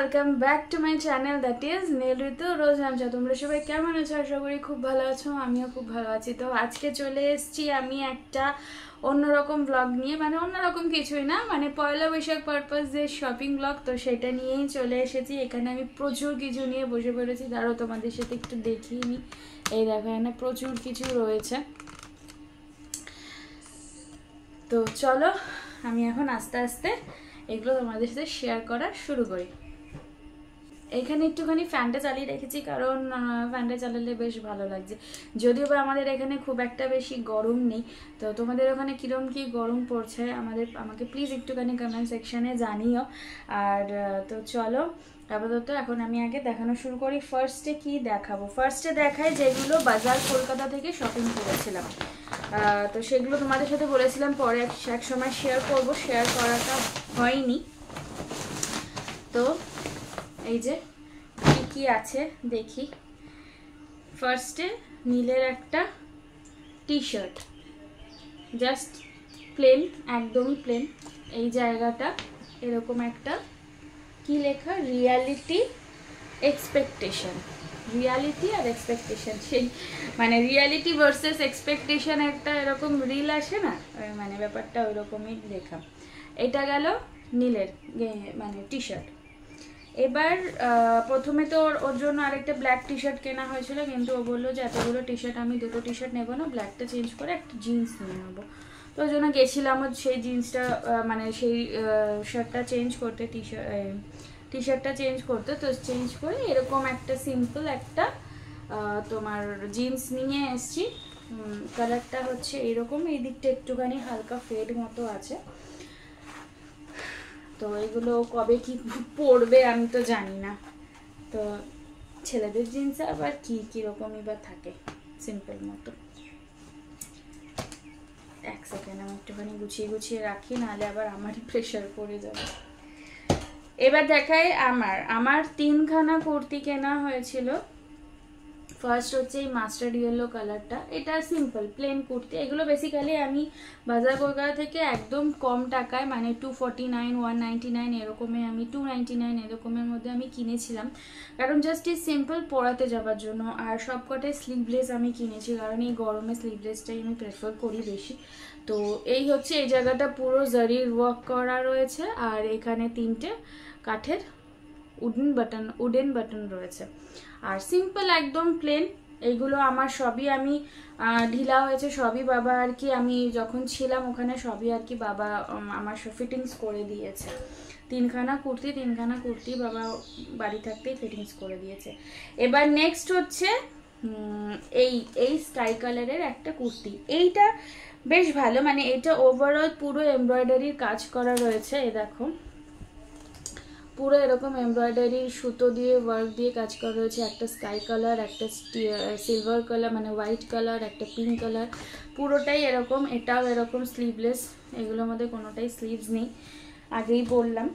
Welcome back to my channel that is Neel Ritu রোজ আমচা। তোমরা সবাই কেমন আছো? আশা করি খুব ভালো আছো, আমিও খুব ভালো আছি। তো আজকে চলে এসেছি আমি একটা অন্যরকম ব্লগ নিয়ে, মানে অন্যরকম কিছুই না, মানে পয়লা বৈশাখ পারপাস যে শপিং ব্লগ, তো সেটা নিয়েই চলে এসেছি। এখানে আমি প্রচুর কিছু নিয়ে বসে পড়েছি, দাঁড়াও তোমাদের সাথে একটু দেখিয়ে নিই। এই দেখো এখানে প্রচুর কিছু রয়েছে। তো চলো আমি এখন আস্তে আস্তে এগুলো তোমাদের সাথে শেয়ার করা শুরু করি। এইখানে একটুখানি ফ্যানটা চালিয়ে রেখেছি, কারণ ফ্যানটা চালালে বেশ ভালো লাগছে। যদিও বা আমাদের এখানে খুব একটা বেশি গরম নেই। তো তোমাদের ওখানে কীরকম কী গরম পড়ছে আমাকে প্লিজ একটুখানি কমেন্ট সেকশানে জানিও। আর তো চলো আপাতত এখন আমি আগে দেখানো শুরু করি। ফার্স্টে কি দেখাবো? ফার্স্টে দেখাই যেগুলো বাজার কলকাতা থেকে শপিং করেছিলাম। তো সেগুলো তোমাদের সাথে বলেছিলাম পরে এক সময় শেয়ার করব, শেয়ার করাটা হয়নি। তো এই যে কি কি আছে দেখি। ফার্স্টে নীলের একটা টি শার্ট, জাস্ট প্লেন, একদমই প্লেন। এই জায়গাটা এরকম একটা কি লেখা, রিয়ালিটি এক্সপেকটেশন, রিয়ালিটি আর এক্সপেকটেশন, সেই মানে রিয়ালিটি ভার্সেস এক্সপেকটেশন একটা এরকম রিল আসে না, মানে ব্যাপারটা ওই রকমই লেখা। এটা গেল নীলের মানে টি শার্ট। এবার প্রথমে তো ওর জন্য আরেকটা ব্ল্যাক টি শার্ট কেনা হয়েছিল, কিন্তু ও বললো যে এতগুলো টি শার্ট আমি দুটো টি শার্ট নেবো না, ব্ল্যাকটা চেঞ্জ করে একটা জিন্স নিয়ে নেবো। তো ওই জন্য গেছিলাম সেই জিন্সটা মানে সেই শার্টটা চেঞ্জ করতে, টি শার্টটা চেঞ্জ করতে। তো চেঞ্জ করে এরকম একটা সিম্পল একটা তোমার জিন্স নিয়ে এসছি। কালারটা হচ্ছে এরকম, এই দিকটা একটুখানি হালকা ফেড মতো আছে। তো এগুলো কবে কি পরবে আমি তো জানি না। তো ছেলেদের জিন্স আবার কীরকমই বা থাকে, সিম্পল মতো। এক সেকেন্ড আমি একটুখানি গুছিয়ে গুছিয়ে রাখি, নাহলে আবার আমারই প্রেশার পড়ে যাবে। এবার দেখাই আমার 3খানা কুর্তি কেনা হয়েছিল। ফার্স্ট হচ্ছে এই মাস্টার্ড ইয়েলো কালারটা, এটা সিম্পল প্লেন কুর্তি। এগুলো বেসিক্যালি আমি বাজার কলকাতা থেকে একদম কম টাকায়, মানে 249, 199 এরকমে, আমি 299 এরকমের মধ্যে আমি কিনেছিলাম, কারণ জাস্ট এই সিম্পল পরাতে যাওয়ার জন্য। আর সবকটাই স্লিভলেস আমি কিনেছি, কারণ এই গরমে স্লিভলেসটাই আমি প্রেফার করি বেশি। তো এই হচ্ছে, এই জায়গাটা পুরো জারির ওয়ার্ক করা রয়েছে, আর এখানে 3টে কাঠের উডেন বাটন রয়েছে। আর সিম্পল একদম প্লেন। এইগুলো আমার সবই আমি ঢিলা হয়েছে সবই বাবা আর কি, আমি যখন ছিলাম ওখানে সবই আর কি বাবা আমার ফিটিংস করে দিয়েছে। 3খানা কুর্তি বাবা বাড়ি থাকতেই ফিটিংস করে দিয়েছে। এবার নেক্সট হচ্ছে এই স্কাই কালারের একটা কুর্তি। এইটা বেশ ভালো, মানে এটা ওভারঅল পুরো এমব্রয়ডারির কাজ করা রয়েছে। এই দেখো পুরো এরকম এমব্রয়ডারির সুতো দিয়ে ওয়ার্ক দিয়ে কাজ করা রয়েছে। একটা স্কাই কালার, একটা সিলভার কালার মানে হোয়াইট কালার, একটা পিঙ্ক কালার, পুরোটাই এরকম। এটাও এরকম স্লিভলেস, এগুলোর মধ্যে কোনোটাই স্লিভস নেই, আগেই বললাম।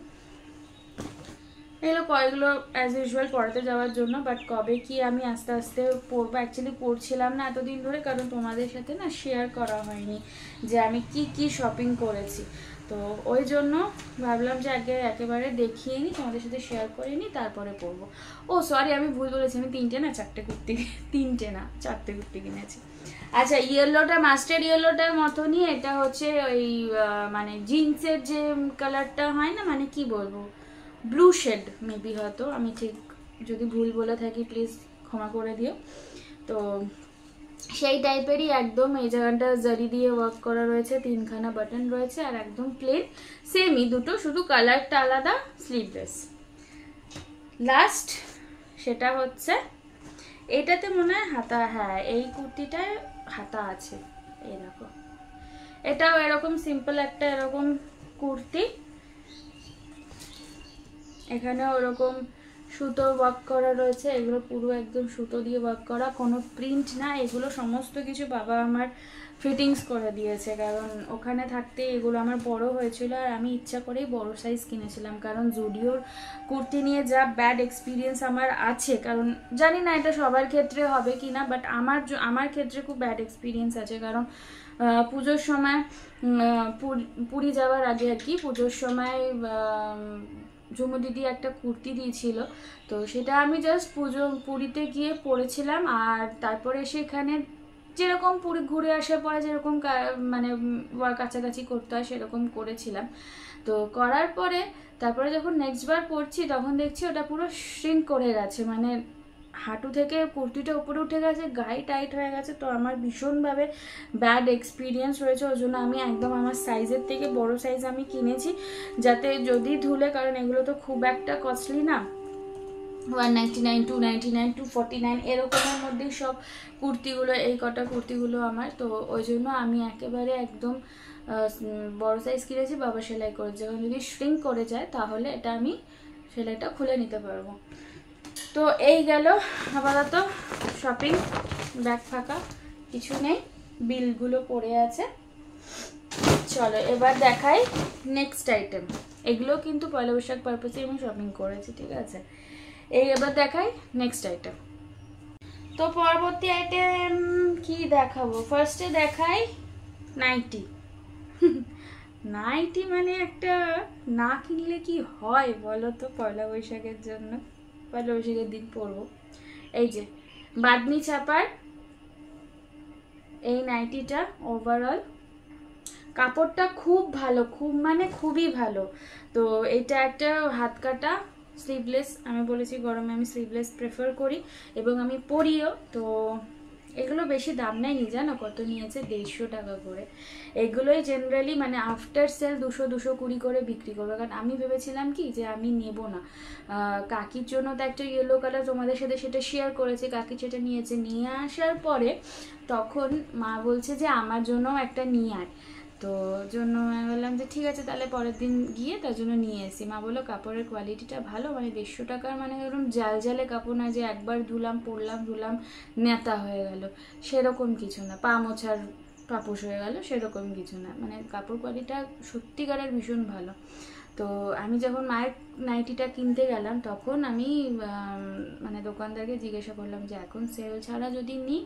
এগুলো অ্যাজ ইউজুয়াল পড়াতে যাওয়ার জন্য, বাট কবে কি আমি আস্তে আস্তে পরবো, অ্যাকচুয়ালি পড়ছিলাম না এতদিন ধরে, কারণ তোমাদের সাথে না শেয়ার করা হয়নি যে আমি কি শপিং করেছি। তো ওই জন্য ভাবলাম যে আগে একেবারে দেখিয়ে নিই, তোমাদের সাথে শেয়ার করে নিই, তারপরে পরবো। ও সরি, আমি ভুল বলেছি, আমি 4টে কুর্তি কিনেছি। আচ্ছা, ইয়েলোটা মাস্টার্ড ইয়েলোটার মতনই, এটা হচ্ছে ওই মানে জিন্সের যে কালারটা হয় না, মানে কি বলবো, ব্লু শেড মেবি, হয়তো আমি ঠিক যদি ভুল বলে থাকি প্লিজ ক্ষমা করে দিও। তো সেই টাইপেরই একদম। এই জায়গাটা জারি দিয়ে ওয়ার্ক করা রয়েছে, 3খানা বাটন রয়েছে, আর একদম প্লেন সেমই দুটো, শুধু কালারটা আলাদা, স্লিভলেস। লাস্ট সেটা হচ্ছে এটাতে মনে হয় হাতা, হ্যাঁ এই কুর্তিটায় হাতা আছে। এই দেখো, এটাও এরকম সিম্পল একটা এরকম কুর্তি, এখানেও ওরকম সুতো ওয়ার্ক করা রয়েছে। এগুলো পুরো একদম সুতো দিয়ে ওয়ার্ক করা, কোনো প্রিন্ট না। এগুলো সমস্ত কিছু বাবা আমার ফিটিংস করে দিয়েছে, কারণ ওখানে থাকতে এগুলো আমার বড় হয়েছিল, আর আমি ইচ্ছা করেই বড় সাইজ কিনেছিলাম, কারণ জুডিওর কুর্তি নিয়ে যা ব্যাড এক্সপিরিয়েন্স আমার আছে, কারণ জানি না এটা সবার ক্ষেত্রে হবে কি না, বাট আমার ক্ষেত্রে খুব ব্যাড এক্সপিরিয়েন্স আছে। কারণ পুজোর সময় পুরী যাওয়ার আগে আর কি, পুজোর সময় ঝুমু দিদি একটা কুর্তি দিয়েছিল, তো সেটা আমি জাস্ট পুরীতে গিয়ে পরেছিলাম। আর তারপরে সেখানে যেরকম পুরী ঘুরে আসার পরে যেরকম মানে কাছাকাছি করতে হয় সেরকম করেছিলাম। তো করার পরে তারপরে যখন নেক্সট বার পরছি তখন দেখছি ওটা পুরো শ্রিঙ্ক করে গেছে, মানে হাঁটু থেকে কুর্তিটা উপরে উঠে গেছে, গায়ে টাইট হয়ে গেছে। তো আমার ভীষণভাবে ব্যাড এক্সপিরিয়েন্স হয়েছে, ওই জন্য আমি একদম আমার সাইজের থেকে বড় সাইজ আমি কিনেছি, যাতে যদি ধুলে, কারণ এগুলো তো খুব একটা কস্টলি না, 199, 299, 249 এরকমের মধ্যেই সব কুর্তিগুলো, এই কটা কুর্তিগুলো আমার। তো ওই জন্য আমি একেবারে একদম বড় সাইজ কিনেছি, বাবা সেলাই করেছে। যখন যদি শ্রিঙ্ক করে যায় তাহলে এটা আমি সেলাইটা খুলে নিতে পারবো। তো এই গেল আপাতত শপিং, ব্যাগ ফাঁকা, কিছু নেই, বিলগুলো পড়ে আছে। চলো এবার দেখাই নেক্সট আইটেম। এগুলো কিন্তু পয়লা বৈশাখ পারপাসে আমি শপিং করেছি, ঠিক আছে। এই এবার দেখাই নেক্সট আইটেম। তো পরবর্তী আইটেম কি দেখাবো, ফার্স্টে দেখাই নাইটি। নাইটি মানে একটা না কিনলে কি হয় বলো তো, পয়লা বৈশাখের জন্য, পয়লা বৈশাখের দিন পরবো। এই যে বাদনি ছাপার এই নাইটিটা, ওভারঅল কাপড়টা খুব ভালো, খুব মানে খুবই ভালো। তো এটা একটা হাত কাটা স্লিভলেস, আমি বলেছি গরমে আমি স্লিভলেস প্রেফার করি এবং আমি পরিও। তো এগুলো বেশি দাম নেয়নি, জানো কত নিয়েছে, 150 টাকা করে। এগুলোই জেনারেলি মানে আফটার সেল 200-220 করে বিক্রি করবে, কারণ আমি ভেবেছিলাম কি যে আমি নেব না। কাকির জন্য তো একটা ইয়েলো কালার তোমাদের সাথে সেটা শেয়ার করেছে, কাকি সেটা নিয়েছে। নিয়ে আসার পরে তখন মা বলছে যে আমার জন্যও একটা নিয়ে আয়, তো জন্য আমি বললাম যে ঠিক আছে তাহলে পরের দিন গিয়ে তার জন্য নিয়ে এসি। মা বললো কাপড়ের কোয়ালিটিটা ভালো, মানে 150 টাকার, মানে এরকম জাল জালে কাপড় না যে একবার ধুলাম পরলাম ধুলাম নেতা হয়ে গেল, সেরকম কিছু না, পা মোছার পাপোশ হয়ে গেল, সেরকম কিছু না, মানে কাপড় কোয়ালিটিটা সত্যিকারের ভীষণ ভালো। তো আমি যখন মায়ের নাইটিটা কিনতে গেলাম তখন আমি মানে দোকানদারকে জিজ্ঞাসা করলাম যে এখন সেল ছাড়া যদি নিই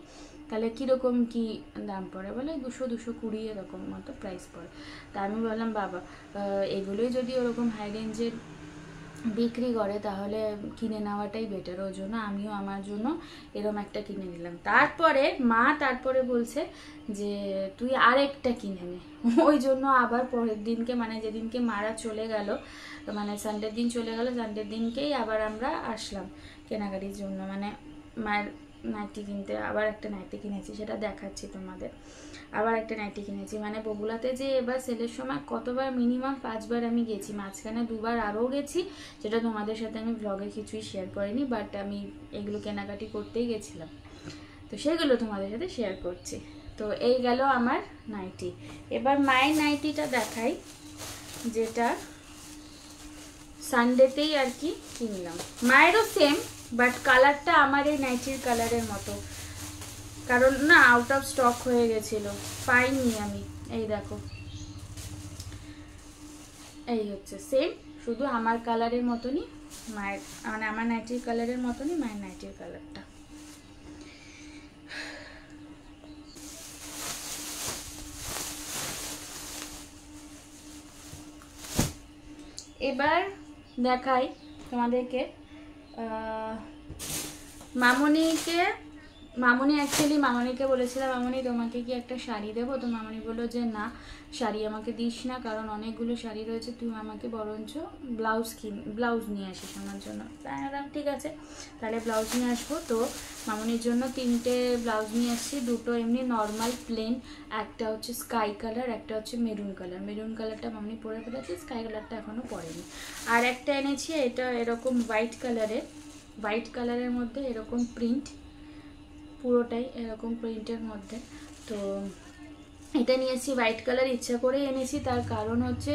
তাহলে কীরকম কী দাম পড়ে, বলে 200-220 এরকম মতো প্রাইস পড়ে। তা আমি বললাম বাবা এগুলোই যদি ওরকম হাই রেঞ্জের বিক্রি করে তাহলে কিনে নেওয়াটাই বেটার, ওই জন্য আমিও আমার জন্য এরকম একটা কিনে নিলাম। তারপরে মা তারপরে বলছে যে তুই আরেকটা কিনে নে। ওই জন্য আবার পরের দিনকে, মানে যেদিনকে মারা চলে গেল, মানে সানডের দিন চলে গেল, সানডের দিনকেই আবার আমরা আসলাম কেনাকাটির জন্য, মানে মায়ের নাইটি কিনতে। আবার একটা নাইটি কিনেছি, সেটা দেখাচ্ছি তোমাদের। আবার একটা নাইটি কিনেছি, মানে বগুলাতে যে এবার সেলের সময় কতবার, মিনিমাম 5 বার আমি গেছি, মাঝখানে 2 বার আরও গেছি, যেটা তোমাদের সাথে আমি ব্লগে কিছুই শেয়ার করিনি, বাট আমি এগুলো কেনাকাটি করতেই গেছিলাম, তো সেগুলো তোমাদের সাথে শেয়ার করছি। তো এই গেল আমার নাইটি। এবার মায়ের নাইটিটা দেখাই, যেটা সানডেতেই আর কি কিনলাম। মায়েরও সেম, বাট কালারটা আমার এই নাইটির কালারের মতো, কারণ না আউট অফ স্টক হয়ে গেছিল, পাইনি আমি। এই দেখো, এই হচ্ছে সেম, শুধু আমার কালারের মতনই মায়ের, মানে আমার নাইটির কালারের মতনই মায়ের নাইটির কালারটা। এবার দেখাই তোমাদেরকে মামনি অ্যাকচুয়ালি মামনিকে বলেছিলাম মামনি তোমাকে কি একটা শাড়ি দেবো, তো মামনি বললো যে না শাড়ি আমাকে দিস না, কারণ অনেকগুলো শাড়ি রয়েছে, তুই আমাকে বরঞ্চ ব্লাউজ নিয়ে আসিস আমার জন্য। তাই বললাম ঠিক আছে তাহলে ব্লাউজ নিয়ে আসবো। তো মামনির জন্য 3টে ব্লাউজ নিয়ে আসছি, 2টো এমনি নর্মাল প্লেন, একটা হচ্ছে স্কাই কালার, একটা হচ্ছে মেরুন কালার। মেরুন কালারটা মামনি পরে ফেলেছে, স্কাই কালারটা এখনও পরেনি। আর একটা এনেছি, এটা এরকম হোয়াইট কালারের মধ্যে এরকম প্রিন্ট, পুরোটাই এরকম প্রিন্টের মধ্যে। তো এটা নিয়েছি হোয়াইট কালার, ইচ্ছা করে এনেছি, তার কারণ হচ্ছে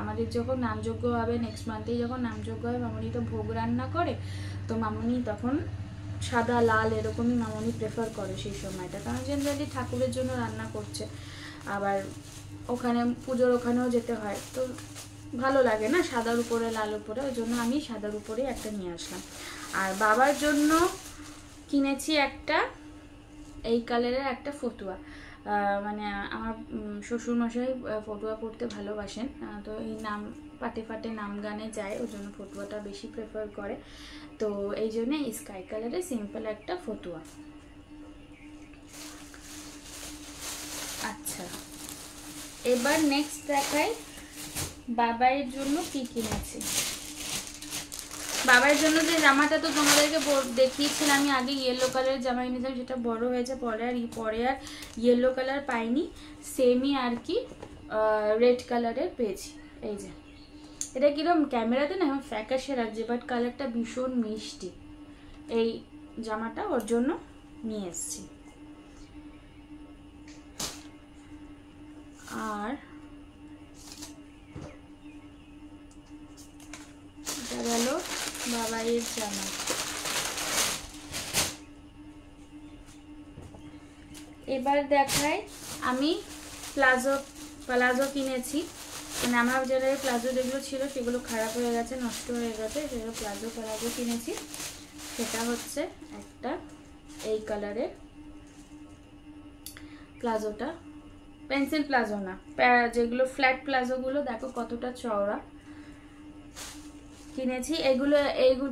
আমাদের যখন নামযজ্ঞ হবে, নেক্সট মান্থেই যখন নামযজ্ঞ হবে, মামনি তো ভোগ রান্না করে, তো মামনি তখন সাদা লাল এরকমই মামনি প্রেফার করে সেই সময়টা, কারণ জেনারেলি ঠাকুরের জন্য রান্না করছে, আবার ওখানে পুজোর ওখানেও যেতে হয়, তো ভালো লাগে না সাদার উপরে লাল উপরে, ওই জন্য আমি সাদার উপরেই একটা নিয়ে আসলাম। আর বাবার জন্য কিনেছি একটা এই কালারের একটা ফতুয়া। মানে আমার শ্বশুরমশাই ফতুয়া পড়তে ভালোবাসেন, তো এই নাম পাটে ফাটে নাম গানে যায়, ওই জন্য ফতুয়াটা বেশি প্রেফার করে। তো এই জন্য স্কাই কালারে সিম্পল একটা ফতুয়া। আচ্ছা, এবার নেক্সট দেখাই বাবাইয়ের জন্য কি কিনেছি। বাবার জন্য যে জামাটা তো তোমাদেরকে দেখিয়েছিলাম আমি আগে, ইয়েলো কালারের জামা কিনেছিলাম, সেটা বড় হয়েছে, পরে আর ইয়েলো কালার পাইনি, সেমই আর কি রেড কালারের পেয়েছি। এই যে এটা কিরকম ক্যামেরাতে না এখন ফ্যাকাশে লাগছে, বাট কালারটা ভীষণ মিষ্টি। এই জামাটা ওর জন্য নিয়ে এসছি। আর এটা গেল বাবাইয়ের জামা। এবার দেখাই আমি প্লাজো কিনেছি, মানে আমার যেটা প্লাজো যেগুলো ছিল সেগুলো খারাপ হয়ে গেছে, নষ্ট হয়ে গেছে, সেগুলো প্লাজো কিনেছি। সেটা হচ্ছে একটা এই কালারের প্লাজোটা, পেন্সিল প্লাজো না, যেগুলো ফ্ল্যাট প্লাজোগুলো দেখো কতটা চওড়া কিনেছি। এইগুলো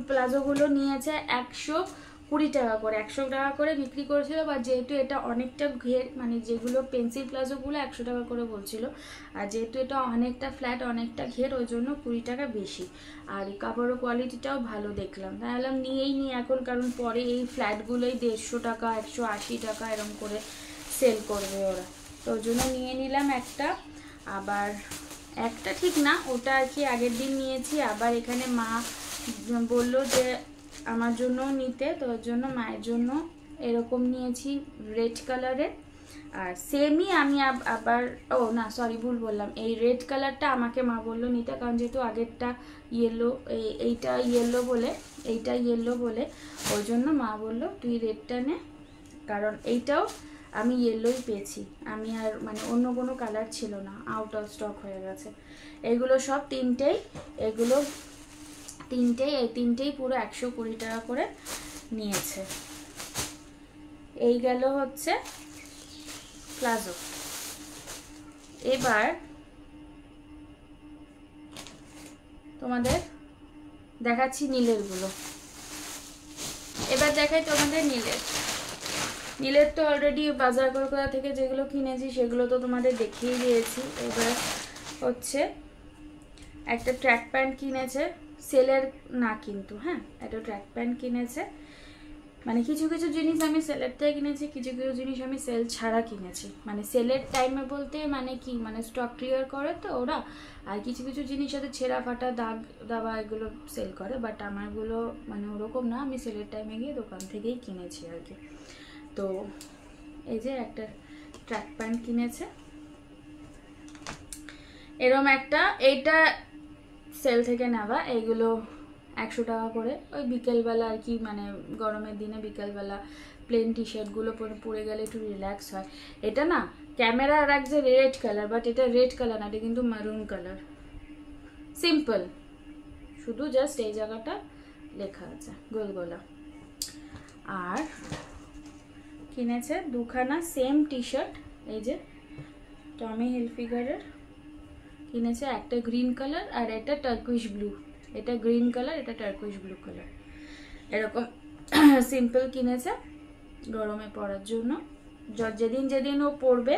প্লাজোগুলো নিয়েছে 120 টাকা করে, 100 টাকা করে বিক্রি করেছিল, বা যেহেতু এটা অনেকটা ঘের, মানে যেগুলো পেন্সিল প্লাজোগুলো 100 টাকা করে বলছিল, আর যেহেতু এটা অনেকটা ফ্ল্যাট অনেকটা ঘের, ওই জন্য 20 টাকা বেশি। আর কাপড়ের কোয়ালিটিটাও ভালো দেখলাম, তাহলে নিয়েই নি এখন, কারণ পরে এই ফ্ল্যাটগুলোই 150 টাকা 180 টাকা এরকম করে সেল করবে ওরা, তো ওই জন্য নিয়ে নিলাম একটা। আবার একটা ঠিক না, ওটা আর কি আগের দিন নিয়েছি, আবার এখানে মা বলল যে আমার জন্য নিতে, তো ওর জন্য মায়ের জন্য এরকম নিয়েছি রেড কালারের। আর সেমই আমি আবার ভুল বললাম, এই রেড কালারটা আমাকে মা বললো নিতে, কারণ যেহেতু আগেরটা ইয়েলো, এইটা ইয়েলো বলে ওই জন্য মা বললো তুই রেডটা নে, কারণ এইটাও আমি ইয়েলোই পেয়েছি, আমি আর মানে অন্য কোনো কালার ছিল না, আউট অফ স্টক হয়ে গেছে। এগুলো সব তিনটেই পুরো 120 টাকা করে নিয়েছে। এই গেল হচ্ছে প্লাজো। এবার তোমাদের দেখাচ্ছি নীলেরগুলো। এবার দেখাই তোমাদের নীলের তো অলরেডি বাজার কলকাতা থেকে যেগুলো কিনেছি সেগুলো তো তোমাদের দেখিয়ে দিয়েছি। এবার হচ্ছে একটা ট্র্যাক প্যান্ট কিনেছে, সেলের না কিন্তু, হ্যাঁ একটা ট্র্যাক প্যান্ট কিনেছে, মানে কিছু কিছু জিনিস আমি সেলের থেকে কিনেছি, কিছু কিছু জিনিস আমি সেল ছাড়া কিনেছি, মানে সেলের টাইমে বলতে মানে কি, মানে স্টক ক্লিয়ার করে তো ওরা, আর কিছু কিছু জিনিস সাথে ছেঁড়া ফাটা দাগ দাবা এগুলো সেল করে, বাট আমারগুলো মানে ওরকম না, আমি সেলের টাইমে গিয়ে দোকান থেকেই কিনেছি আর কি। তো এই যে একটা ট্র্যাক প্যান্ট কিনেছে এরম একটা, এইটা সেল থেকে নেওয়া, এইগুলো 100 টাকা করে, ওই বিকেলবেলা আর কি, মানে গরমের দিনে বিকেলবেলা প্লেন টি শার্টগুলো পরে গেলে একটু রিল্যাক্স হয়। এটা না ক্যামেরা রাখছে রেড কালার, বাট এটা রেড কালার না, এটা কিন্তু মারুন কালার, সিম্পল, শুধু জাস্ট এই জায়গাটা লেখা আছে গোলগোলা। আর কিনেছে দুখানা সেম টি শার্ট, এই যে টমি হিলফিগারের কিনেছে, একটা গ্রিন কালার আর একটা টার্কুইশ ব্লু, এটা গ্রিন কালার এটা টার্কুইশ ব্লু কালার, এরকম সিম্পল কিনেছে গরমে পরার জন্য। যেদিন ও পরবে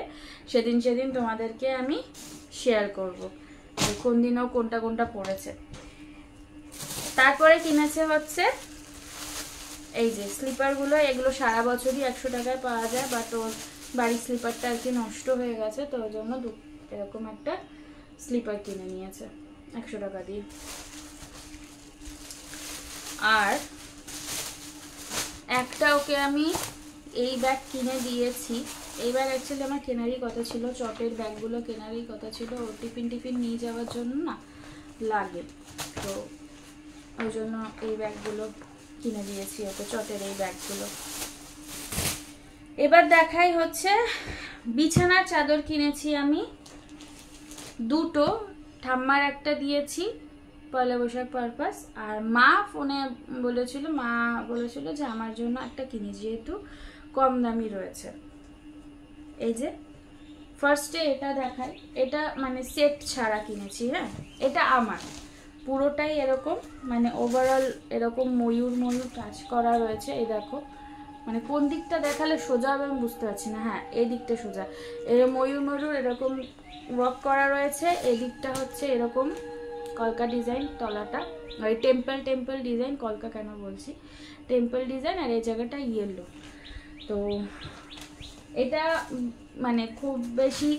সেদিন তোমাদেরকে আমি শেয়ার করব কোন দিন ও কোনটা পরেছে। তারপরে কিনেছে হচ্ছে এই যে স্লিপারগুলো, এগুলো সারা বছরই 100 টাকায় পাওয়া যায়, বাট ওর বাড়ির স্লিপারটা আর কি নষ্ট হয়ে গেছে, তো ওর জন্য এরকম একটা স্লিপার কিনে নিয়েছে 100 টাকা দিয়ে। আর একটা ওকে আমি এই ব্যাগ কিনে দিয়েছি, এই ব্যাগ অ্যাকচুয়ালি আমার কেনারই কথা ছিল, চটের ব্যাগগুলো কেনারই কথা ছিল, ও টিফিন নিয়ে যাওয়ার জন্য না লাগে, তো ওই জন্য এই ব্যাগগুলো কিনে দিয়েছি ওকে, চটের এই ব্যাগগুলো। এবার দেখাই হচ্ছে বিছানার চাদর কিনেছি আমি দুটো, ঠাম্মার একটা দিয়েছি পয়লা বৈশাখ পারপাস, আর মা ফোনে বলেছিল যে আমার জন্য একটা কিনি, যেহেতু কম দামি রয়েছে। এই যে ফার্স্টে এটা দেখাই, এটা মানে সেট ছাড়া কিনেছি। হ্যাঁ, এটা আমার পুরোটাই এরকম, মানে ওভারঅল এরকম ময়ূর ময়ূর কাজ করা রয়েছে। এই দেখো, মানে কোন দিকটা দেখালে সোজা হবে আমি বুঝতে পারছি না। হ্যাঁ, এই দিকটা সোজা, এর ময়ূর ময়ূর এরকম ওয়ার্ক করা রয়েছে। এই দিকটা হচ্ছে এরকম কলকা ডিজাইন, তলাটা ওই টেম্পল টেম্পল ডিজাইন, কলকা কেন বলছি, টেম্পল ডিজাইন। আর এই জায়গাটা ইয়েলো। তো এটা মানে খুব বেশি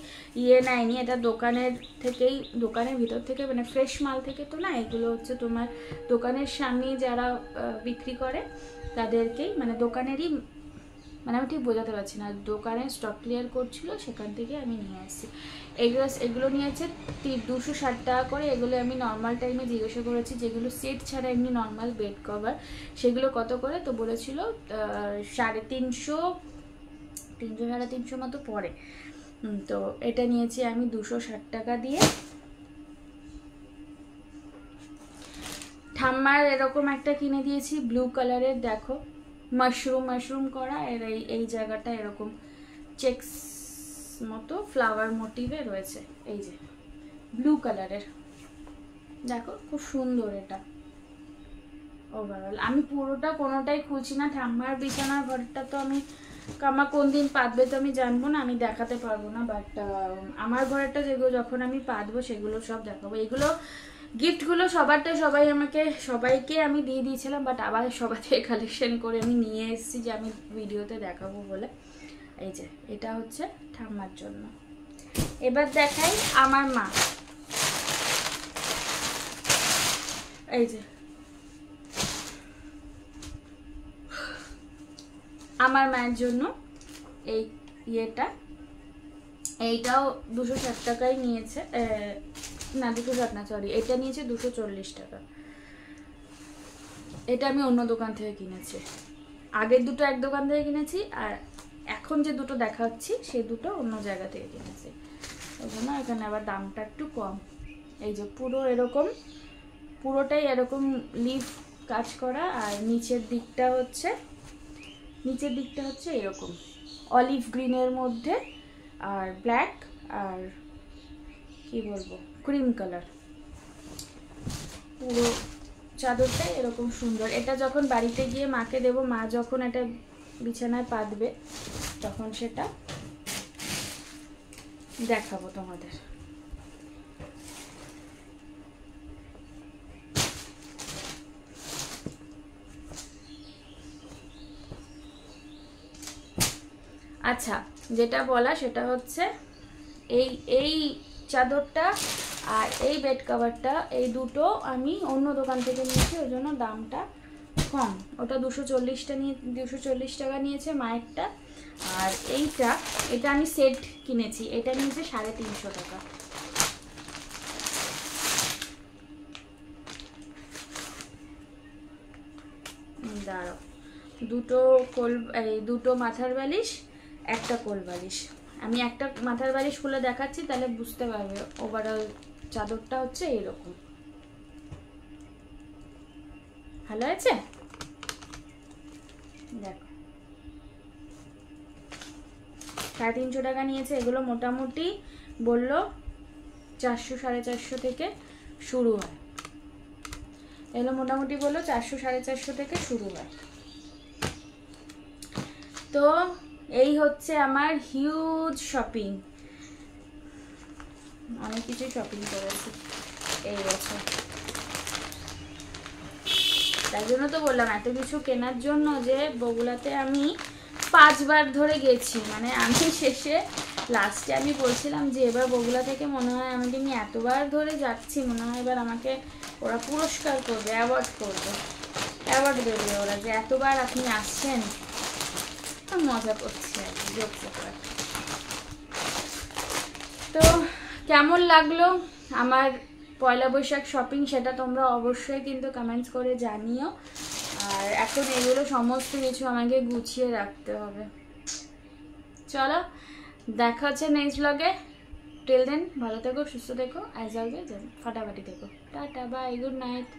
নেয়নি, এটা দোকানের থেকেই, দোকানের ভিতর থেকে, মানে ফ্রেশ মাল থেকে তো না, এগুলো হচ্ছে তোমার দোকানের সামনে যারা বিক্রি করে তাদেরকেই, মানে দোকানেরই, মানে আমি ঠিক বোঝাতে পারছি না, দোকানে স্টক ক্লিয়ার করছিল সেখান থেকে আমি নিয়ে আসছি। এগুলো নিয়েছে 260 টাকা করে। এগুলো আমি নর্মাল টাইমে জিজ্ঞাসা করেছি, যেগুলো সেট ছাড়া এমনি নর্মাল বেড কভার, সেগুলো কত করে, তো বলেছিল 350 350 মতো পড়ে। তো এটা নিয়েছি আমি 260 টাকা দিয়ে। ঠাম্মার এরকম একটা কিনে দিয়েছি ব্লু কালারের, দেখো মাশরুম করা, এর এই জায়গাটা এরকম চেকস মতো ফ্লাওয়ার মোটিভে রয়েছে। এই যে ব্লু কালারের, দেখো খুব সুন্দর এটা ওভারঅল। আমি পুরোটা কোনোটাই খুলছি না, ঠাম্মার বিছানার ঘরটা তো আমি, কামা কোন দিন পাতবে তো আমি জানবো না, আমি দেখাতে পারবো না। বাট আমার ঘরেরটা যেগুলো যখন আমি পাতবো সেগুলো সব দেখাবো। এগুলো গিফটগুলো সবাইকে আমি দিয়ে দিয়েছিলাম, বাট আবার সবার থেকে কালেকশন করে আমি নিয়ে এসেছি যে আমি ভিডিওতে দেখাবো বলে। এই যে এটা হচ্ছে ঠাম্মার জন্য। এবার দেখাই আমার মা। এই যে আমার মায়ের জন্য এই ইয়েটা, এইটাও 260 টাকাই নিয়েছে, না 260 না সরি, এটা নিয়েছে 240 টাকা। এটা আমি অন্য দোকান থেকে কিনেছি, আগের দুটো এক দোকান থেকে কিনেছি, আর এখন যে দুটো দেখাচ্ছি সেই দুটো অন্য জায়গা থেকে কিনেছি, ওই জন্য এখানে আবার দামটা একটু কম। এই যে পুরো এরকম, পুরোটাই এরকম লিফ কাজ করা, আর নিচের দিকটা হচ্ছে এরকম অলিভ গ্রিনের মধ্যে, আর ব্ল্যাক, আর কি বলবো ক্রিম কালার, পুরো চাদরটাই এরকম সুন্দর। এটা যখন বাড়িতে গিয়ে মাকে দেবো, মা যখন এটা বিছানায় পাতবে তখন সেটা দেখাবো তোমাদের। আচ্ছা, যেটা বলা সেটা হচ্ছে এই চাদরটা আর এই বেড কভারটা, এই দুটো আমি অন্য দোকান থেকে নিয়েছি, ওই জন্য দামটা কম। ওটা 240 টাকা নিয়েছে মায়েরটা, আর এটা আমি সেট কিনেছি, এটা নিয়েছে 350 টাকা। দাঁড়াও, দুটো মাথার বালিশ, একটা কোল বালিশ। আমি একটা মাথার বালিশ খুলে দেখাচ্ছি, তাহলে বুঝতে পারবে। ওভারঅল চাদরটা হচ্ছে এরকম, ভালো আছে, দেখো 350 টাকা নিয়েছে। এগুলো মোটামুটি বললো 400-450 থেকে শুরু হয়। এগুলো মোটামুটি বললো 400-450 থেকে শুরু হয়। তো এই হচ্ছে আমার হিউজ শপিং, অনেক কিছু শপিং করেছি এই বছর। তাই জন্য তো বললাম এত কিছু কেনার জন্য, যে বগুলাতে আমি 5 বার ধরে গেছি। মানে আমি শেষে লাস্টে আমি বলছিলাম যে এবার বগুলা থেকে মনে হয় আমাকে নিয়ে এতবার ধরে যাচ্ছি, মনে হয় এবার আমাকে ওরা পুরস্কার করবে, অ্যাওয়ার্ড দেবে ওরা, যে এতবার আপনি আসছেন। মজা করছি আর কি, দেখতে পারে। তো কেমন লাগলো আমার পয়লা বৈশাখ শপিং, সেটা তোমরা অবশ্যই কিন্তু কমেন্টস করে জানিও। আর এখন এগুলো সমস্ত কিছু আমাকে গুছিয়ে রাখতে হবে। চলো, দেখা হচ্ছে নেক্সট ব্লগে। টিল দেন ভালো থেকো, সুস্থ থেকো, অ্যাজ অলওয়েজ ফাটাফাটি থেকো। Tata, bye, good night.